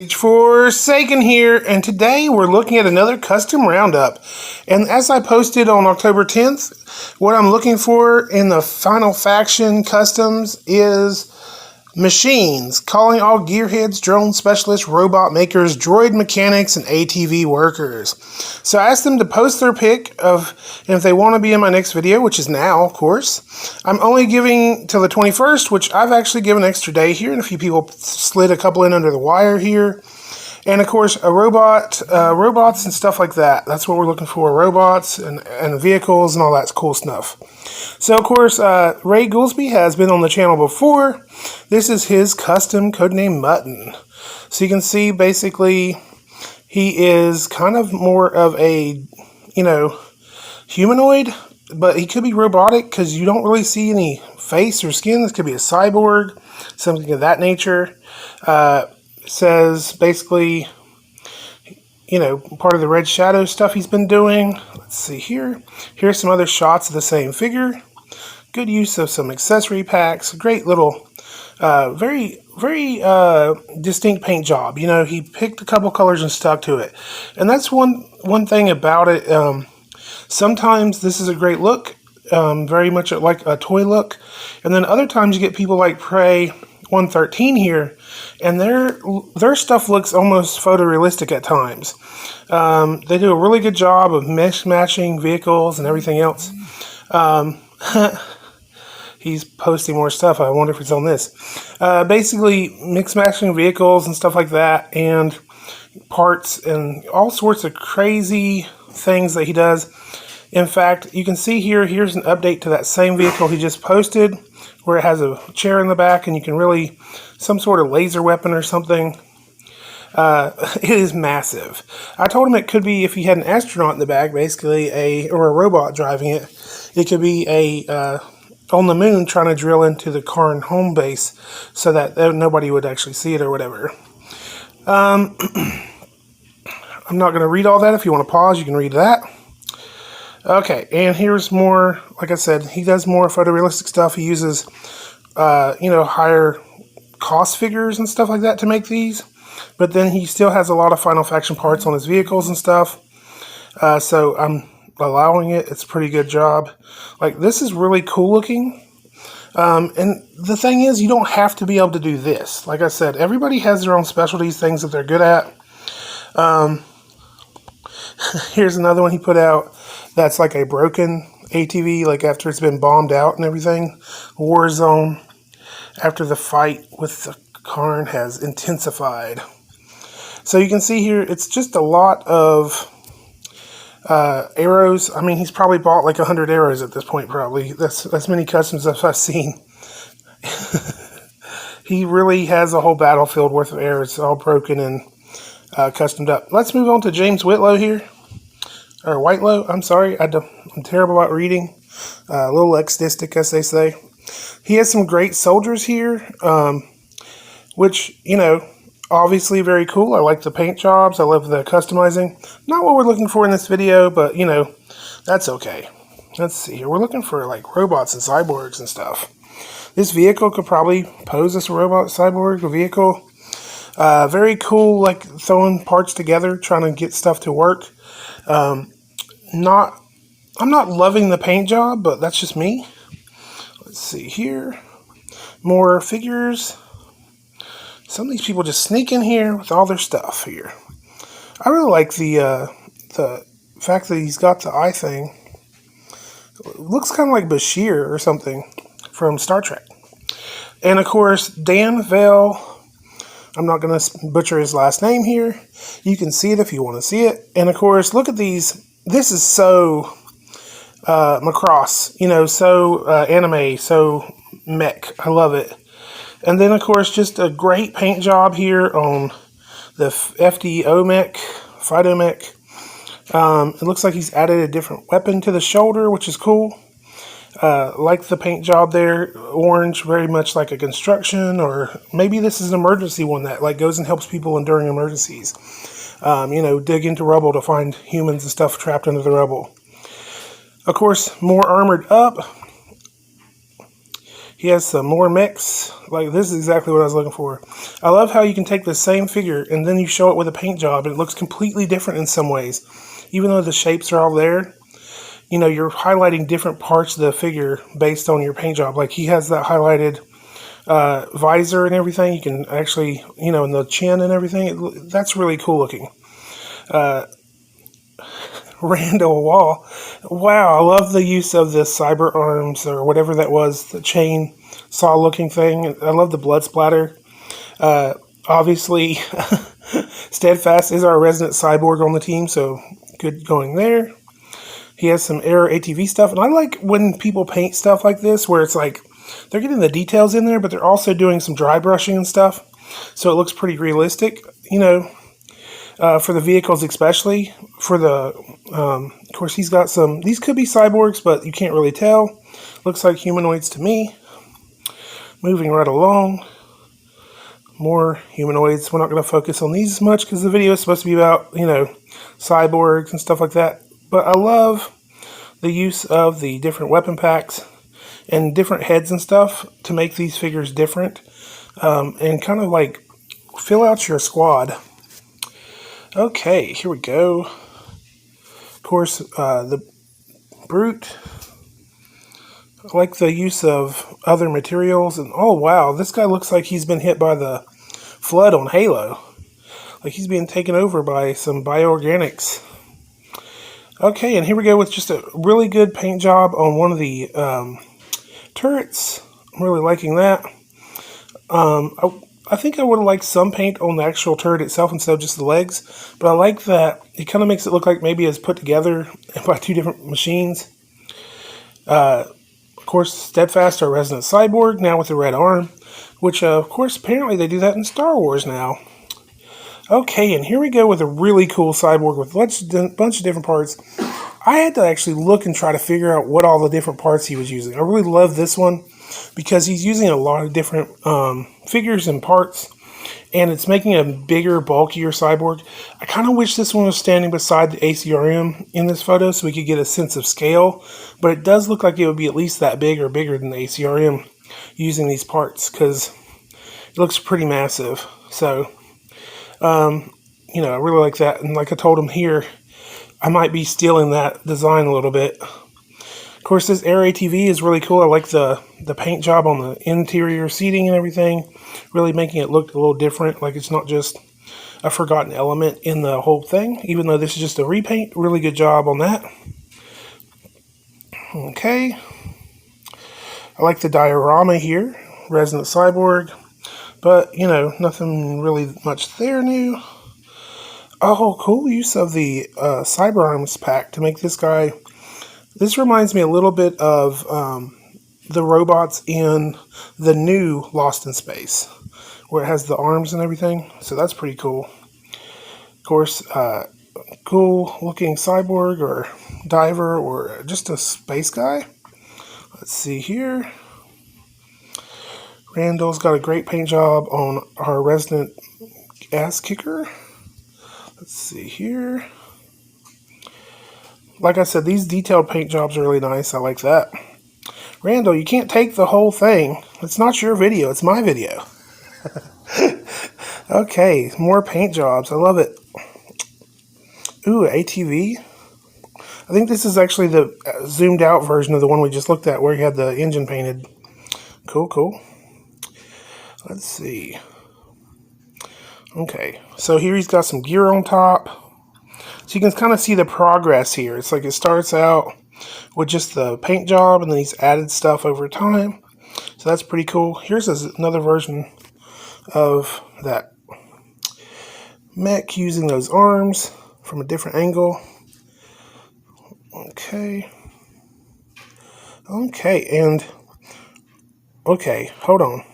Forsaken here, and today we're looking at another custom roundup. And as I posted on October 10th, what I'm looking for in the Final Faction customs is machines, calling all gearheads, drone specialists, robot makers, droid mechanics, and ATV workers. So I asked them to post their pick of if they want to be in my next video, which is now, of course. I'm only giving till the 21st, which I've actually given an extra day here, and a few people slid a couple in under the wire here. And of course, robots and stuff like that. That's what we're looking for, robots and vehicles and all that cool stuff. So of course, Ray Goolsby has been on the channel before. This is his custom codename Mutton. So you can see basically he is kind of more of a, humanoid, but he could be robotic because you don't really see any face or skin. This could be a cyborg, something of that nature. Says basically, part of the Red Shadow stuff he's been doing. Let's see here. Here's some other shots of the same figure. Good use of some accessory packs. Great little, very distinct paint job. He picked a couple colors and stuck to it. And that's one thing about it. Sometimes this is a great look, very much like a toy look. And then other times you get people like Prey 113 here, and their stuff looks almost photorealistic at times. They do a really good job of matching vehicles and everything else. He's posting more stuff. I wonder if it's on this. Basically, matching vehicles and stuff like that, and parts and all sorts of crazy things that he does. In fact, you can see here's an update to that same vehicle he just posted, where it has a chair in the back and you can really, some sort of laser weapon or something. It is massive. I told him it could be, if he had an astronaut in the back, basically, or a robot driving it, it could be on the moon trying to drill into the Karn home base so that nobody would actually see it or whatever. I'm not going to read all that. If you want to pause, you can read that. Okay, and here's more, like I said, he does more photorealistic stuff. He uses, higher cost figures and stuff like that to make these. But then he still has a lot of Final Faction parts on his vehicles and stuff. So I'm allowing it. It's a pretty good job. Like, this is really cool looking. And the thing is, you don't have to be able to do this. Like I said, everybody has their own specialties, things that they're good at. Here's another one he put out that's like a broken ATV, like after it's been bombed out and everything. Warzone, after the fight with the Karn has intensified. So you can see here, it's just a lot of arrows. I mean, he's probably bought like 100 arrows at this point, probably. That's many customs as I've seen. He really has a whole battlefield worth of arrows, all broken and customed up. Let's move on to James Whitlow here. Or Whitelow, I'm sorry. I'm terrible at reading. A little lexistic, as they say. He has some great soldiers here, which, obviously very cool. I like the paint jobs. I love the customizing. Not what we're looking for in this video, but, that's okay. Let's see here. We're looking for, like, robots and cyborgs and stuff. This vehicle could probably pose as a robot cyborg vehicle. Very cool, like, throwing parts together, trying to get stuff to work. I'm not loving the paint job, but that's just me. Let's see here. More figures. Some of these people just sneak in here with all their stuff here. I really like the fact that he's got the eye thing. It looks kind of like Bashir or something from Star Trek. And of course, Dan Vale. I'm not going to butcher his last name here. You can see it if you want to see it. And of course, look at these. This is so Macross, so anime, so mech. I love it. And then, of course, just a great paint job here on the FDO mech, Fido mech. It looks like he's added a different weapon to the shoulder, which is cool. Like the paint job there, orange, very much like a construction, or maybe this is an emergency one that like goes and helps people during emergencies. Dig into rubble to find humans and stuff trapped under the rubble. Of course, more armored up. He has some more mix. Like, this is exactly what I was looking for. I love how you can take the same figure and then you show it with a paint job and it looks completely different in some ways. Even though the shapes are all there, you know, you're highlighting different parts of the figure based on your paint job. Like, he has that highlighted visor and everything. You can actually, you know, in the chin and everything. That's really cool looking. Randall Wall. Wow, I love the use of the cyber arms or whatever that was, the chain saw looking thing. I love the blood splatter. Obviously, Steadfast is our resident cyborg on the team, so good going there. He has some Air ATV stuff, and I like when people paint stuff like this where it's like they're getting the details in there, but they're also doing some dry brushing and stuff, so it looks pretty realistic, you know. For the vehicles especially. For the, of course, he's got some, these could be cyborgs, but you can't really tell. Looks like humanoids to me. Moving right along. More humanoids. We're not going to focus on these as much because the video is supposed to be about, you know, cyborgs and stuff like that. But I love the use of the different weapon packs and different heads and stuff to make these figures different. And kind of like fill out your squad. Okay, here we go. Of course, the Brute. I like the use of other materials. And oh wow, this guy looks like he's been hit by the flood on Halo. Like he's being taken over by some bioorganics. Okay, and here we go with just a really good paint job on one of the turrets. I'm really liking that. I think I would have liked some paint on the actual turret itself instead of just the legs. But I like that it kind of makes it look like maybe it's put together by two different machines. Of course, Steadfast, our resident cyborg, now with the red arm. Which, of course, apparently they do that in Star Wars now. Okay, and here we go with a really cool cyborg with a bunch of different parts. I had to actually look and try to figure out what all the different parts he was using. I really love this one because he's using a lot of different figures and parts, and it's making a bigger, bulkier cyborg. I kind of wish this one was standing beside the ACRM in this photo so we could get a sense of scale, but it does look like it would be at least that big or bigger than the ACRM using these parts because it looks pretty massive. So, you know, I really like that. And like I told him here, I might be stealing that design a little bit. Of course, this Air ATV is really cool. I like the paint job on the interior seating and everything. Really making it look a little different. Like it's not just a forgotten element in the whole thing. Even though this is just a repaint. Really good job on that. Okay. I like the diorama here. Resident Cyborg. But, you know, nothing really much there new. Oh, cool use of the Cyber Arms pack to make this guy. This reminds me a little bit of the robots in the new Lost in Space, where it has the arms and everything. So that's pretty cool. Of course, cool looking cyborg or diver or just a space guy. Let's see here. Randall's got a great paint job on our resident ass kicker. Let's see here. Like I said, these detailed paint jobs are really nice. I like that. Randall, you can't take the whole thing. It's not your video. It's my video. Okay, more paint jobs. I love it. Ooh, ATV. I think this is actually the zoomed out version of the one we just looked at where he had the engine painted. Cool, cool. Let's see. Okay, so here he's got some gear on top. So you can kind of see the progress here. It's like it starts out with just the paint job and then he's added stuff over time. So that's pretty cool. Here's another version of that mech using those arms from a different angle. Okay. Okay, and okay, hold on.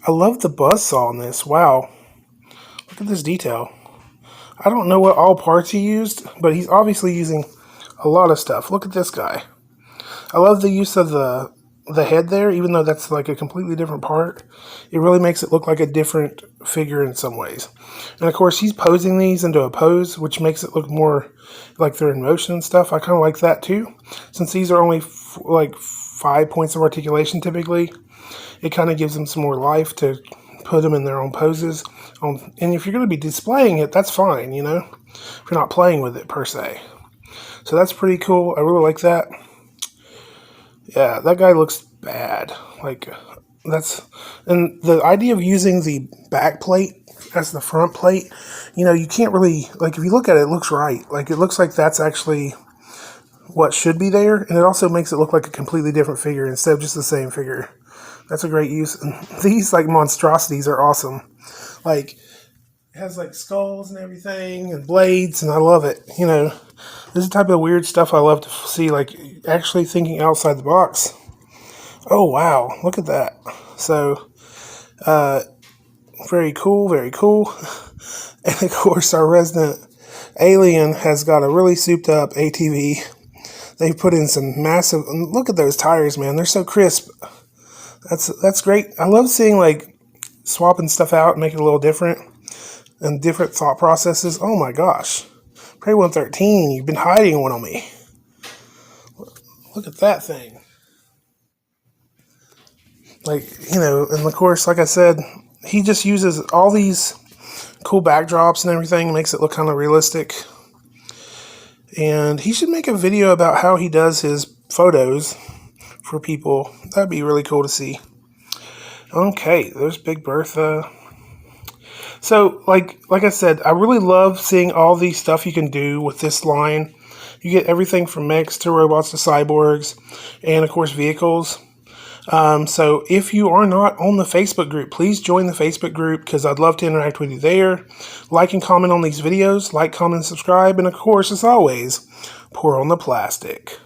I love the buzzsaw on this. Wow. Look at this detail. I don't know what all parts he used, but he's obviously using a lot of stuff. Look at this guy. I love the use of the head there, even though that's like a completely different part. It really makes it look like a different figure in some ways. And of course, he's posing these into a pose, which makes it look more like they're in motion and stuff. I kind of like that too, since these are only like 5 points of articulation typically. it kind of gives them some more life to put them in their own poses. And if you're going to be displaying it, that's fine, you know, if you're not playing with it per se. So that's pretty cool. I really like that. Yeah, that guy looks bad. Like, and the idea of using the back plate as the front plate, you know, you can't really, like, if you look at it, it looks right. Like, it looks like that's actually what should be there, and it also makes it look like a completely different figure instead of just the same figure. That's a great use. And these, like, monstrosities are awesome. Like, it has, like, skulls and everything, and blades, and I love it. You know, this is the type of weird stuff I love to see, like, actually thinking outside the box. Oh, wow. Look at that. So, very cool, very cool. And, of course, our resident alien has got a really souped-up ATV. They've put in some massive... Look at those tires, man. They're so crisp. That's great. I love seeing, like, swapping stuff out and making it a little different. And different thought processes. Oh, my gosh. Prey 113, you've been hiding one on me. Look at that thing. Like, you know, and of course, like I said, he just uses all these cool backdrops and everything, makes it look kind of realistic. And he should make a video about how he does his photos for people. That'd be really cool to see. Okay, there's Big Bertha. So, like I said, I really love seeing all these stuff you can do with this line. You get everything from mechs to robots to cyborgs, and of course vehicles. So if you are not on the Facebook group, please join the Facebook group because I'd love to interact with you there. Like and comment on these videos. Like, comment, and subscribe. And of course, as always, pour on the plastic.